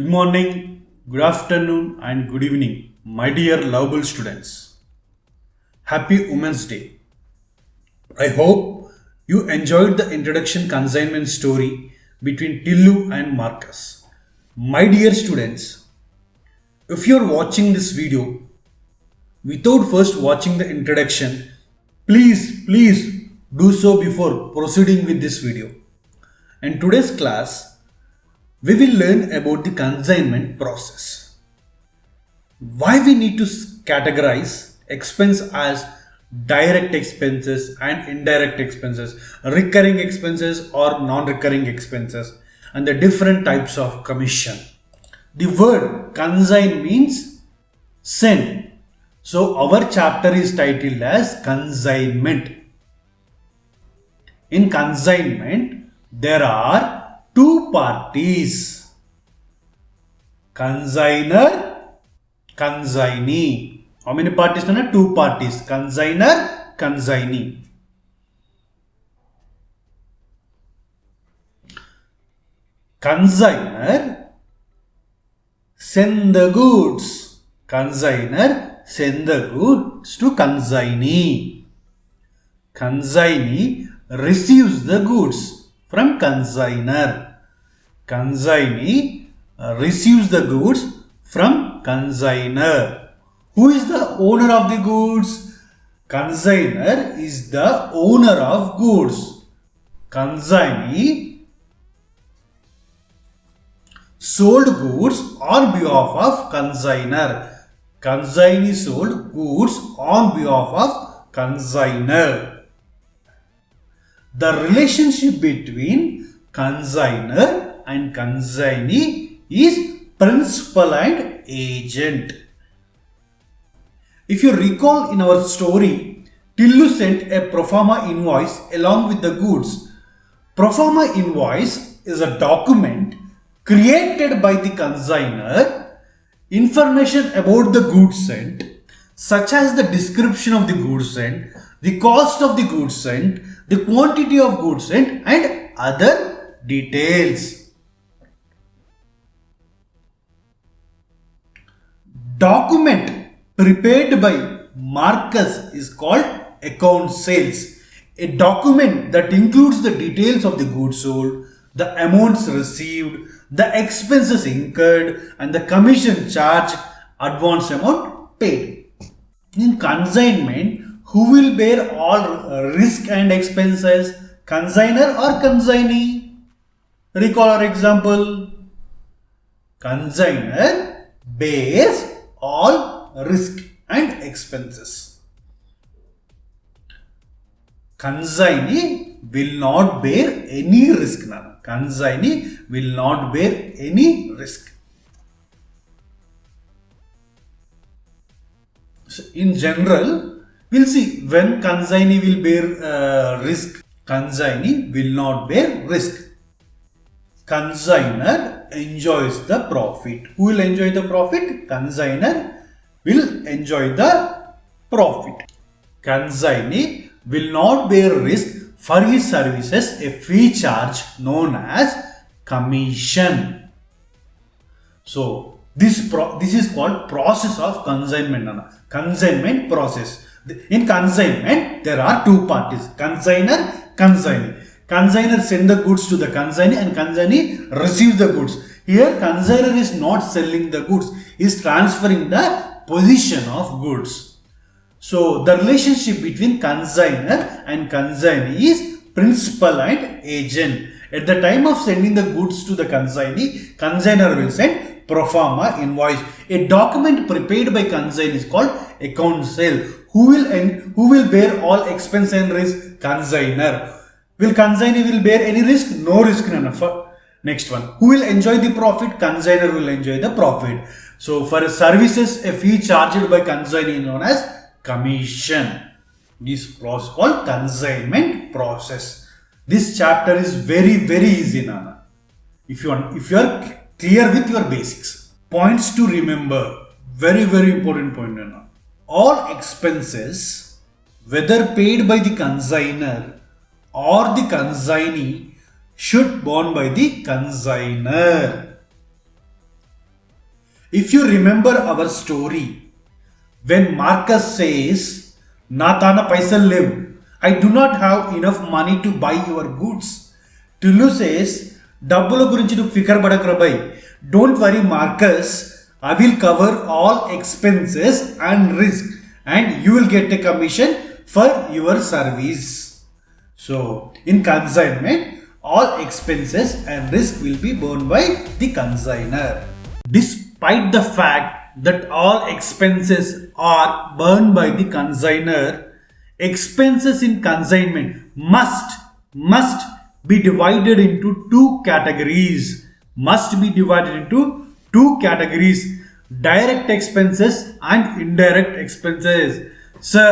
Good morning, good afternoon, and good evening, my dear lovable students. Happy Women's Day. I hope you enjoyed the introduction consignment story between Tillu and Marcus. My dear students, if you are watching this video without first watching the introduction, please do so before proceeding with this video. In today's class, we will learn about the consignment process. Why we need to categorize expense as direct expenses and indirect expenses, recurring expenses or non-recurring expenses, and the different types of commission. The word consign means send. So our chapter is titled as consignment. In consignment, there are two parties, consigner, consignee. How many parties? Two parties, consigner, consignee. Consigner send the goods. Consigner send the goods to consignee. Consignee receives the goods from consigner. Consignee receives the goods from consigner. Who is the owner of the goods? Consigner is the owner of goods. Consignee sold goods on behalf of consigner. Consignee sold goods on behalf of consigner. The relationship between consigner and consignee is principal and agent. If you recall in our story, Tillu sent a pro forma invoice along with the goods. Pro forma invoice is a document created by the consigner, information about the goods sent, such as the description of the goods sent, the cost of the goods sent, the quantity of goods sent, and other details. Document prepared by Marcus is called account sales. A document that includes the details of the goods sold, the amounts received, the expenses incurred, and the commission charge, advance amount paid. In consignment, who will bear all risk and expenses? Consigner or consignee? Recall our example. Consigner bears all risk and expenses. Consignee will not bear any risk. Consignee will not bear any risk. So in general, we'll see when consignee will bear risk. Consignee will not bear risk. Consigner enjoys the profit. Who will enjoy the profit? Consigner will enjoy the profit. Consignee will not bear risk for his services, a fee charge known as commission. So this is called process of consignment. Consignment process. In consignment, there are two parties, consigner, consignee. Consigner send the goods to the consignee and consignee receives the goods. Here consigner is not selling the goods, is transferring the position of goods. So the relationship between consigner and consignee is principal and agent. At the time of sending the goods to the consignee, consigner will send pro forma invoice. A document prepared by consignee is called account sale. Who will bear all expense and risk? Consigner. Will consignee will bear any risk? No risk. Next one. Who will enjoy the profit? Consigner will enjoy the profit. So for services, a fee charged by consignee is known as commission. This process called consignment process. This chapter is very easy, Nana. If you are clear with your basics. Points to remember. Very important point, Nana. All expenses, whether paid by the consigner or the consignee, should borne by the consigner. If you remember our story, when Marcus says, "Na tana paisa live, I do not have enough money to buy your goods." Tulu says, "Double gurinchi tu fikar badakra. Don't worry, Marcus. I will cover all expenses and risk, and you will get a commission for your service." So, in consignment, all expenses and risk will be borne by the consignor. Despite the fact that all expenses are borne by the consignor, expenses in consignment must be divided into two categories. Must be divided into two categories: direct expenses and indirect expenses. Sir,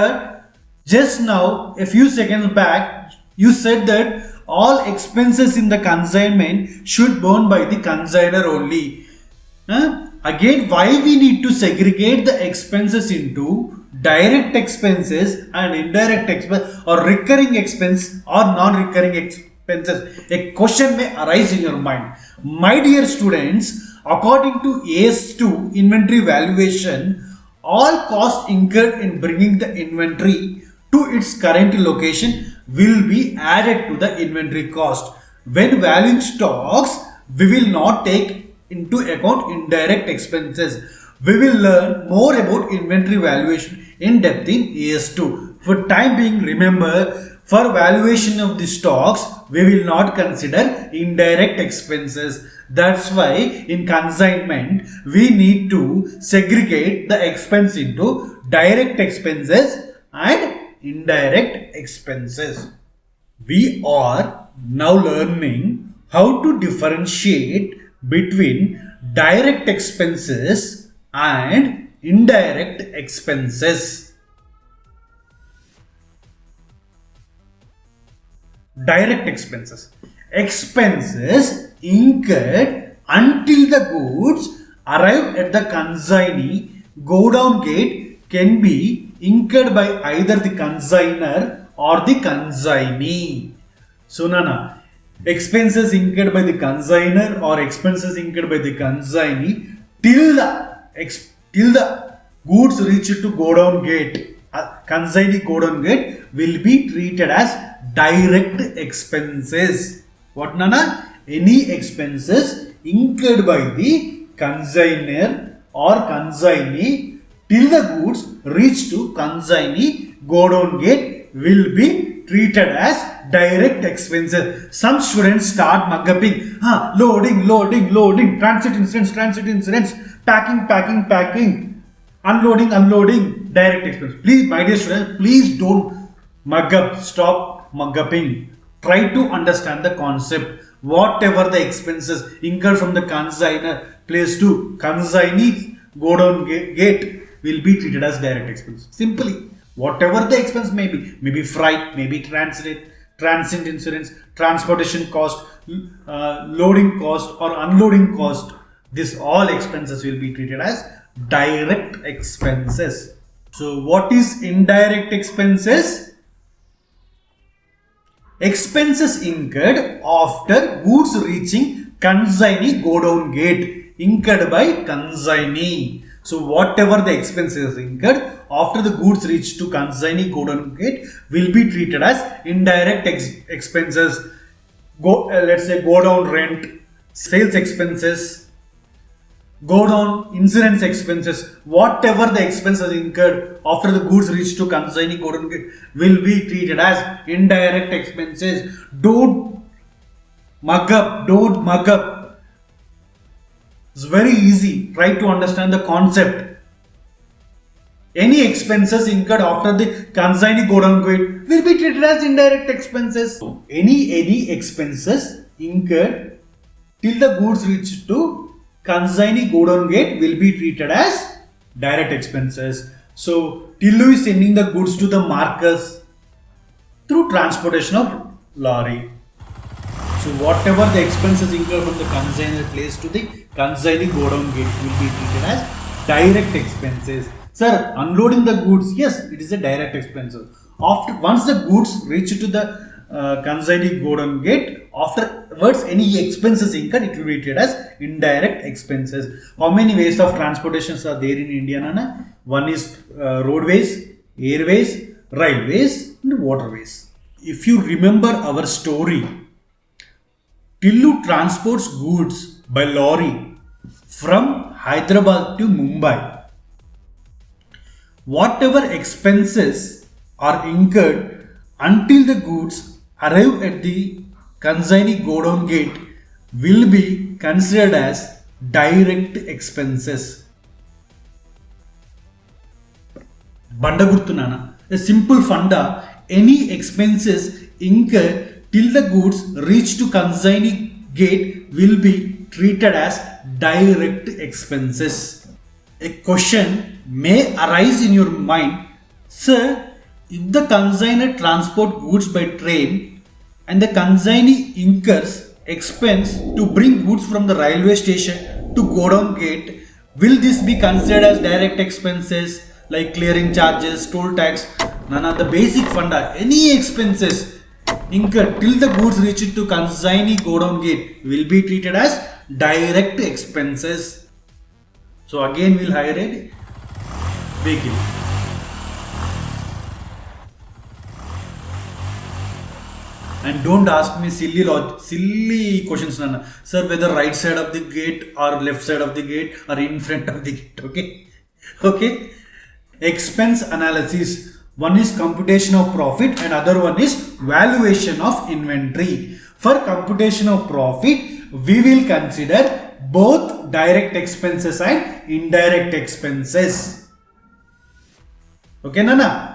just now, a few seconds back, you said that all expenses in the consignment should borne by the consignor only. Again, why we need to segregate the expenses into direct expenses and indirect expense, or recurring expense or non-recurring expenses? A question may arise in your mind. My dear students, according to AS2 inventory valuation, all costs incurred in bringing the inventory to its current location will be added to the inventory cost. When valuing stocks, we will not take into account indirect expenses. We will learn more about inventory valuation in depth in AS2. For time being, remember, for valuation of the stocks, we will not consider indirect expenses. That's why in consignment, we need to segregate the expense into direct expenses and indirect expenses. We are now learning how to differentiate between direct expenses and indirect expenses. Direct expenses. Expenses incurred until the goods arrive at the consignee go down gate can be incurred by either the consignor or the consignee. So, Nana, expenses incurred by the consignor or expenses incurred by the consignee till the goods reach to go down gate, consignee go down gate will be treated as direct expenses. What, Nana? Any expenses incurred by the consignor or consignee till the goods reach to consignee go down gate will be treated as direct expenses. Some students start mug-upping. Loading, transit incidents, packing, unloading, direct expense. Please, my dear students, please don't mug up. Stop mug-upping. Try to understand the concept. Whatever the expenses incurred from the consignor place to consignee go down gate will be treated as direct expense. Simply, whatever the expense may be freight, maybe transit insurance, transportation cost, loading cost or unloading cost, this all expenses will be treated as direct expenses. So what is indirect expenses? Expenses incurred after goods reaching consignee go down gate, incurred by consignee. So whatever the expenses incurred after the goods reach to consignee go down gate will be treated as indirect expenses. Let's say go down rent, sales expenses, go down insurance expenses. Whatever the expenses incurred after the goods reach to consignee go down gate will be treated as indirect expenses. Don't mug up. It's very easy. Try to understand the concept. Any expenses incurred after the consignee go down gate will be treated as indirect expenses. Any expenses incurred till the goods reach to consignee go down gate will be treated as direct expenses. So Tillu is sending the goods to the Marcus through transportation of lorry. So whatever the expenses incurred from the consignor place to the consignee go down gate will be treated as direct expenses. Sir, unloading the goods, yes, it is a direct expense. Once the goods reach to the consignee go down gate, after words any expenses incurred, it will be treated as indirect expenses. How many ways of transportations are there in India, Nana? One is roadways, airways, railways and waterways. If you remember our story, Tillu transports goods by lorry from Hyderabad to Mumbai. Whatever expenses are incurred until the goods arrive at the consignee godown gate will be considered as direct expenses. Bandagurtunana, a simple funda, any expenses incurred till the goods reach to consignee gate will be treated as direct expenses. A question may arise in your mind, sir, if the consignor transport goods by train and the consignee incurs expense to bring goods from the railway station to godown gate, will this be considered as direct expenses like clearing charges, toll tax? Nana, the basic funda, any expenses incurred till the goods reach to consignee godown gate will be treated as direct expenses. So again we'll hire a vehicle. And don't ask me silly questions, Nana. Sir, whether right side of the gate or left side of the gate or in front of the gate. Okay. Expense analysis. One is computation of profit and other one is valuation of inventory. For computation of profit, we will consider both direct expenses and indirect expenses. Okay, Nana?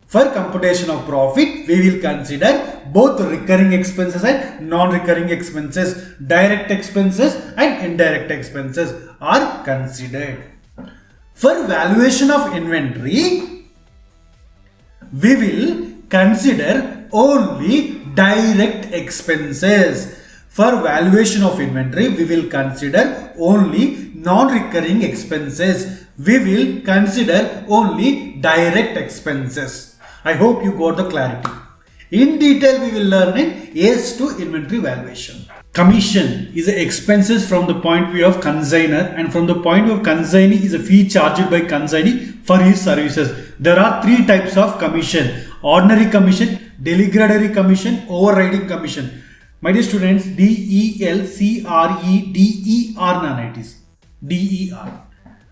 For computation of profit, we will consider both recurring expenses and non-recurring expenses. Direct expenses and indirect expenses are considered. For valuation of inventory, we will consider only direct expenses. For valuation of inventory, we will consider only non-recurring expenses. We will consider only direct expenses. I hope you got the clarity. In detail, we will learn in AS2 inventory valuation. Commission is the expenses from the point of view of consignor, and from the point of view of consignee is a fee charged by consignee for his services. There are three types of commission: ordinary commission, del-creder commission, overriding commission. My dear students, DELCREDER Nana, it is DER.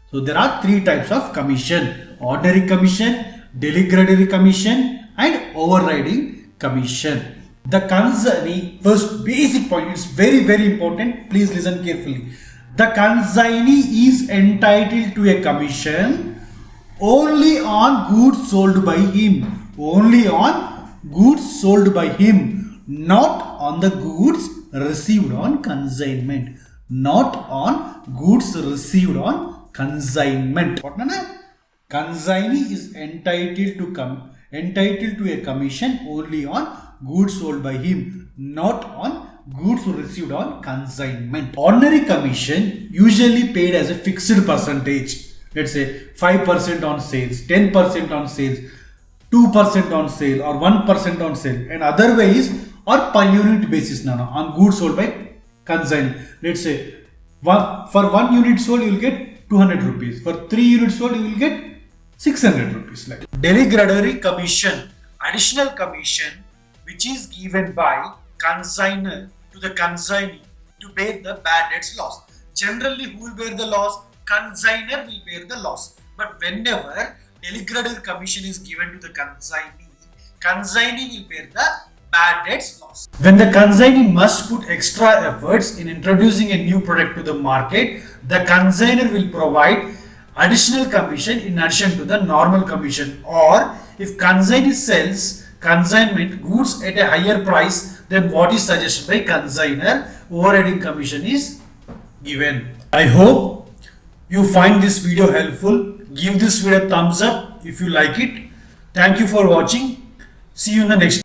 So there are three types of commission: ordinary commission, del-creder commission and overriding commission. The consignee, first basic point, it's very important, please listen carefully. The consignee is entitled to a commission only on goods sold by him. Only on goods sold by him, not on the goods received on consignment. Not on goods received on consignment. What, Nana? Consignee is entitled to a commission only on goods sold by him, not on goods received on consignment. Ordinary commission usually paid as a fixed percentage. Let's say 5% on sales, 10% on sales, 2% on sale or 1% on sale, and otherwise or per unit basis, Nana, on goods sold by consignee. Let's say for 1 unit sold you will get 200 rupees. For 3 units sold you will get 600 rupees. Like del-creder commission, additional commission which is given by consignor to the consignee to bear the bad debts loss. Generally, who will bear the loss? Consignor will bear the loss. But whenever del-creder commission is given to the consignee will bear the bad debts loss. When the consignee must put extra efforts in introducing a new product to the market, the consignor will provide additional commission in addition to the normal commission. Or if consignee sells consignment goods at a higher price than what is suggested by consignor, overriding commission is given. I hope you find this video helpful. Give this video a thumbs up if you like it. Thank you for watching. See you in the next